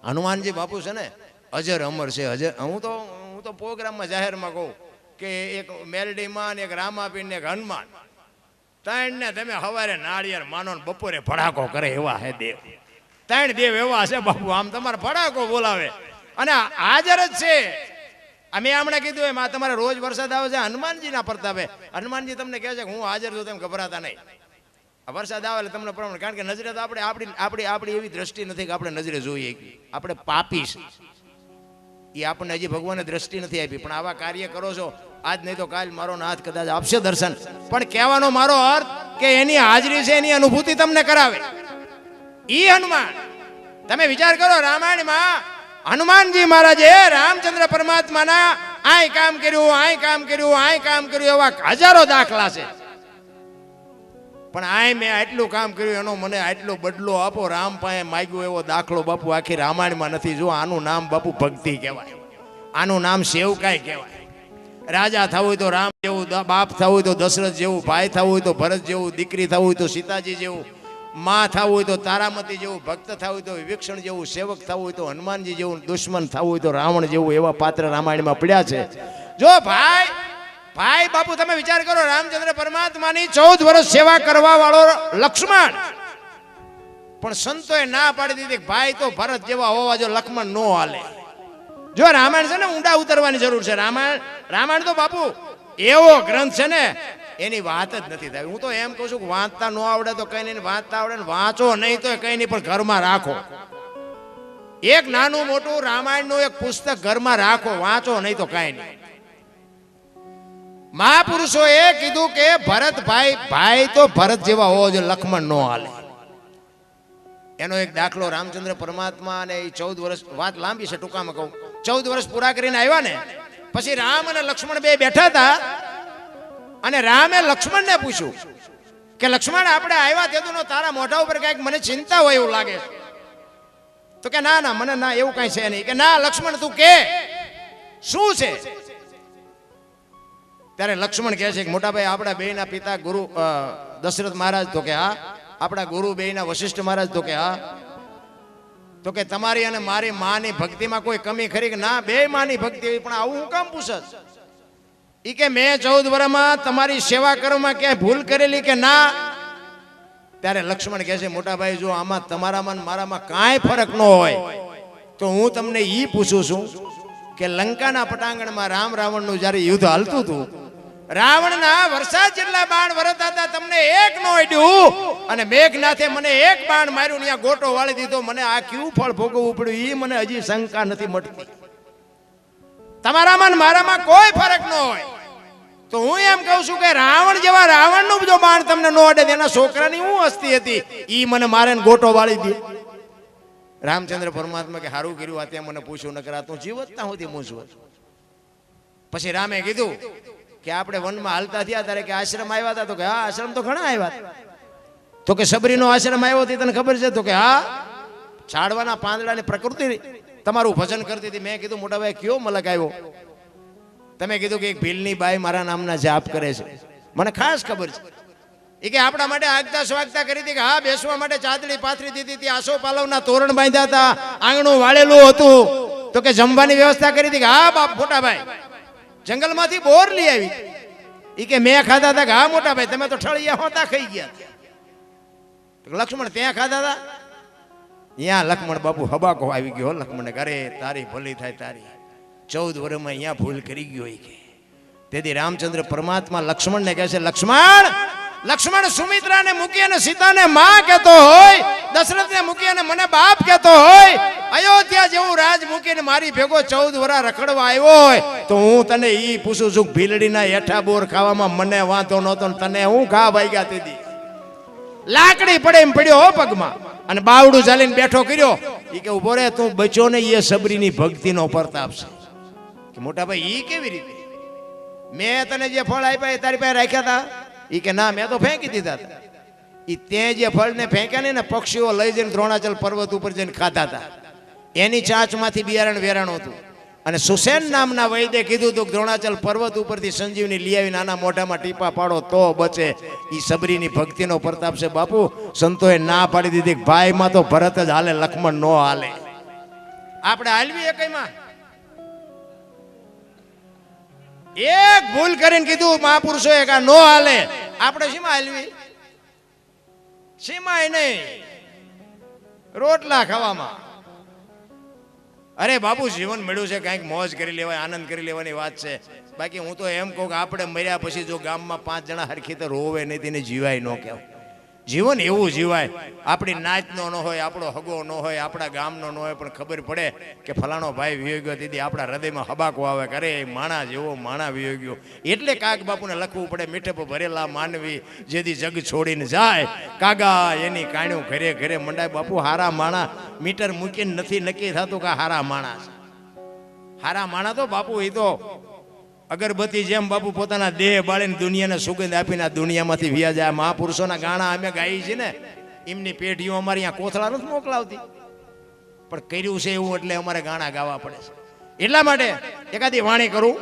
હનુમાનજી બાપુ છે ને અજર અમર છે. અજર હું તો પ્રોગ્રામમાં જાહેરમાં કહું કે એક મેલડીમાં ને એક રામાપીર ને એક હનુમાન ત્રણ ને તમે સવારે નાળિયેર માનો ને બપોરે ભડાકો કરે એવા હે દેવ. ત્રણ દેવ એવા છે બાપુ, આમ તમારે ભડાકો બોલાવે અને હાજર જ છે. અમે હમણાં કીધું એમ આ તમારે રોજ વરસાદ આવે છે હનુમાનજીના પ્રતાપે. હનુમાનજી તમને કહે છે કે હું હાજર છું, તમે ગભરાતા નહીં. વરસાદ આવે એટલે તમને પ્રમાણ, કારણ કે નજરે તો આપણી એવી દ્રષ્ટિ નથી કે આપણે નજરે જોઈએ. આપણે પાપી છે, એ આપણને હજી ભગવાને દ્રષ્ટિ નથી આપી. પણ આવા કાર્ય કરો છો આજ નહીં તો કાલ મારો નાથ કદાચ આપશે દર્શન. પણ કહેવાનો મારો અર્થ કે એની હાજરી છે, એની અનુભૂતિ તમને કરાવે ઈ હનુમાન. તમે વિચાર કરો, રામાયણમાં હનુમાનજી મહારાજે રામચંદ્ર પરમાત્માના આય કામ કર્યું, આય કામ કર્યું, આય કામ કર્યું એવા હજારો દાખલા છે. પણ આય મેં આટલું કામ કર્યું એનો મને આટલો બદલો આપો, રામ પાસે માગ્યો એવો દાખલો બાપુ આખી રામાયણમાં નથી. જો આનું નામ બાપુ ભક્તિ કહેવાય, આનું નામ સેવકાઈ કહેવાય. રાજા થવું હોય તો રામ જેવું, બાપ થવું હોય તો દશરથ જેવું, ભાઈ થવું હોય તો ભરત જેવું, દીકરી થવું હોય તો સીતાજી જેવું, માં થવું હોય તો તારામતી જેવું, ભક્ત થવું હોય તો વિભીષણ જેવું, સેવક થવું હોય તો હનુમાનજી જેવું, દુશ્મન થવું હોય તો રાવણ જેવું, એવા પાત્ર રામાયણમાં પડ્યા છે. જો ભાઈ બાપુ તમે વિચાર કરો, રામચંદ્ર પરમાત્માની 14 વર્ષ સેવા કરવા વાળો લક્ષ્મણ, પણ સંતોએ ના પાડી દીધી ભાઈ તો ભરત જેવા હોવા જો, લક્ષ્મણ નો હાલે. જો રામાયણ છે ને ઊંડા ઉતરવાની જરૂર છે. રામાયણ તો બાપુ એવો ગ્રંથ છે ને એની વાત જ નથી થાય. હું તો એમ કહું છું કે વાંચતા ન આવડે તો કઈ નહીં, વાંચતા આવડે ને વાંચો નહીં તો કઈ નહીં, પણ ઘરમાં રાખો. એક નાનું મોટું રામાયણનું એક પુસ્તક ઘરમાં રાખો, વાંચો નહીં તો કઈ નહીં. મહાપુરુષોએ કીધું કે ભરત ભાઈ તો ભરત જેવા હોવો જોઈએ, લક્ષ્મણ નો હાલે. એનો એક દાખલો રામચંદ્ર પરમાત્મા અને 14 વર્ષ, વાત લાંબી છે ટૂંકામાં કહું, 14 વર્ષ પૂરા કરીને આવ્યા ને પછી રામ અને લક્ષ્મણ બે બેઠા હતા અને રામે લક્ષ્મણને પૂછ્યું કે લક્ષ્મણ આપણે આવ્યા તેદુનો તારા મોઢા ઉપર કઈક મને ચિંતા હોય એવું લાગે. તો કે ના મને ના એવું કઈ છે નહીં. કે ના લક્ષ્મણ તું કે શું છે? ત્યારે લક્ષ્મણ કહે છે કે મોટા ભાઈ આપણા બેયના પિતા ગુરુ દશરથ મહારાજ, તો કે હા. આપણા ગુરુ બેયના વશિષ્ઠ મહારાજ, તો કે હા. તો કે તમારી અને મારી માની ભક્તિમાં કોઈ કમી ખરી? કે ના, બે માની ભક્તિ હોય. પણ આવું હું કામ પૂછસ? ઈ કે મેં 14 વર્ષમાં તમારી સેવા કરવામાં ક્યાંય ભૂલ કરેલી? કે ના. ત્યારે લક્ષ્મણ કહે છે મોટા ભાઈ જો આમાં તમારામાં મારામાં કાંઈ ફરક ન હોય તો હું તમને ઈ પૂછું છું કે લંકાના પટાંગણમાં રામ રાવણનું જ્યારે યુદ્ધ હાલતું હતું, રાવણના વરસાદ જેટલા બાણ વરસતા હતા, તમને એક નો અડ્યું અને મેઘનાથે મને એક બાણ માર્યું, ત્યાં ગોટો વાળી દીધો. મને આ ક્યું ફળ ભોગવવું પડ્યું એ મને હજી શંકા નથી મટતી. તમારામાં મારામાં કોઈ ફરક ન હોય તો હું એમ કહું છું કે રાવણ જેવા રાવણનું જો બાણ તમને ન અડે, એના છોકરાની હું હસ્તી હતી ઈ મને મારે ગોટો વાળી દે. રામચંદ્ર પરમાત્મા કે હારું કર્યું આ ત્યાં મને પૂછ્યું, નકર આ તું જીવતતા હોતી મૂંઝવત. પછી રામે કીધું કે આપણે વનમાં હાલતા થયા ત્યારે કે આશ્રમ આવ્યા હતા? તો કે હા આશ્રમ તો ઘણા આવ્યા. તો કે સબરીનો આશ્રમ આવ્યો હતી તને ખબર છે? તો કે હા. છાડવાના પાંદડાની પ્રકૃતિ તમારું ભજન કરતી હતી. મેં કીધું મોટા ભાઈ કયો મલક આવ્યો? તમે કીધું કે એક ભીલની બાઈ મારા નામના જાપ કરે છે, મને ખાસ ખબર છે. એ કે આપણા માટે આગતા સ્વાગતા કરી હતી? કે હા. બેસવા માટે ચાદડી પાથરી દીધી હતી, આસો પાલવના તોરણ બાંધ્યા હતા, આંગણું વાળેલું હતું. તો કે જમવાની વ્યવસ્થા કરી હતી? કે હા બાપ મોટા ભાઈ. જંગલમાંથી બોર લઈ આવી? એ કે મેં ખાધા હતા? કે હા મોટા ભાઈ તમે તો ઠળિયા હોતા ખાઈ ગયા. લક્ષ્મણ ત્યાં ખાધા હતા? ત્યાં લક્ષ્મણ બાપુ હબાકો આવી ગયો. લક્ષ્મણ ઘરે તારી ભલી થાય તારી, 14 વર્ષમાં અહીંયા ભૂલ કરી ગયો. કે તેથી રામચંદ્ર પરમાત્મા લક્ષ્મણને કહે છે લક્ષ્મણ સુમિત્રાને મૂકી અને સીતાને માં કહેતો હોય, દશરથને મૂકી અને મને બાપ કહેતો હોય, અયોધ્યા જેવું રાજ મૂકીને મારી ભેગો 14 વર્ષ રખડવા આવ્યો હોય તો હું તને ઈ પૂછું છું ભીલડીના હેઠા બોર ખાવામાં મને વાંધો નહોતો ને તને હું ઘા વાગ્યા હતી? લાકડી પડે એમ પડ્યો હો પગમાં અને બાવડું ચાલીને બેઠો કર્યો. ઈ કે ઉભો રે તું બચ્યો ને, એ સબરીની ભક્તિનો પ્રતાપ છે. કે મોટા ભાઈ ઈ કેવી રીતે? મેં તને જે ફળ આપ્યા એ તારી પાસે રાખ્યા હતા? ઈ કે ના મેં તો ફેંકી દીધા હતા. ઈ તે જે ફળને ફેંક્યા ને પક્ષીઓ લઈ જઈને દ્રોણાચલ પર્વત ઉપર જઈને ખાતા હતા. એની ચાંચમાંથી બિયારણ વેરાણું હતું અને સુસેન નામના વૈદ્ય કીધું હતું દ્રોણાચલ પર્વત ઉપરથી સંજીવની લઈ આવીને આના મોઢામાં ટીપા પાડો તો બચે. ઈ સબરીની ભક્તિનો પ્રતાપ છે બાપુ. સંતોએ ના પાડી દીધી ભાઈમાં તો ભરત જ હાલે, લક્ષ્મણ નો હાલે. આપણે હાલવી એકમાં એક ભૂલ કરીને કીધું મહાપુરુષોએ કે નો હાલે, આપણે શીમાં હાલવી? શીમાય નહીં, રોટલા ખાવામાં. અરે બાપુ, જીવન મળ્યું છે, કંઈક મોજ કરી લેવાય, આનંદ કરી લેવાની વાત છે. બાકી હું તો એમ કહું કે આપણે મર્યા પછી જો ગામમાં 5 જણા હરખી તો રોવે નહીં, તેને જીવાય ન કહેવાય. જીવન એવું જીવાય, આપણી નાતનો ન હોય, આપણો હગો ન હોય, આપણા ગામનો ન હોય, પણ ખબર પડે કે ફલાણો ભાઈ વિયો ગયો, તેથી આપણા હૃદયમાં હબાકો આવે, કરે માણા જેવો માણા વિયો ગયો. એટલે કાગ બાપુને લખવું પડે, મીઠપ ભરેલા માનવી જેથી જગ છોડીને જાય, કાગા એની કાણ્યું ઘરે ઘરે મંડાય. બાપુ, હારા માણા મીટર મૂકીને નથી નક્કી થતું કે હારા માણા છે. હારા માણા તો બાપુ એ તો અગરબત્તી જેમ બાપુ પોતાના દેહ બાળીને દુનિયાને સુગંધ આપીને આ દુનિયામાંથી વ્યા જાય. મહાપુરુષોના ગાણા અમે ગાઈ છે ને, એમની પેઢીઓ અમારી અહીંયા કોથળા નથી મોકલાવતી, પણ કર્યું છે એવું એટલે અમારે ગાણા ગાવા પડે છે. એટલા માટે એકાદી વાણી કરું.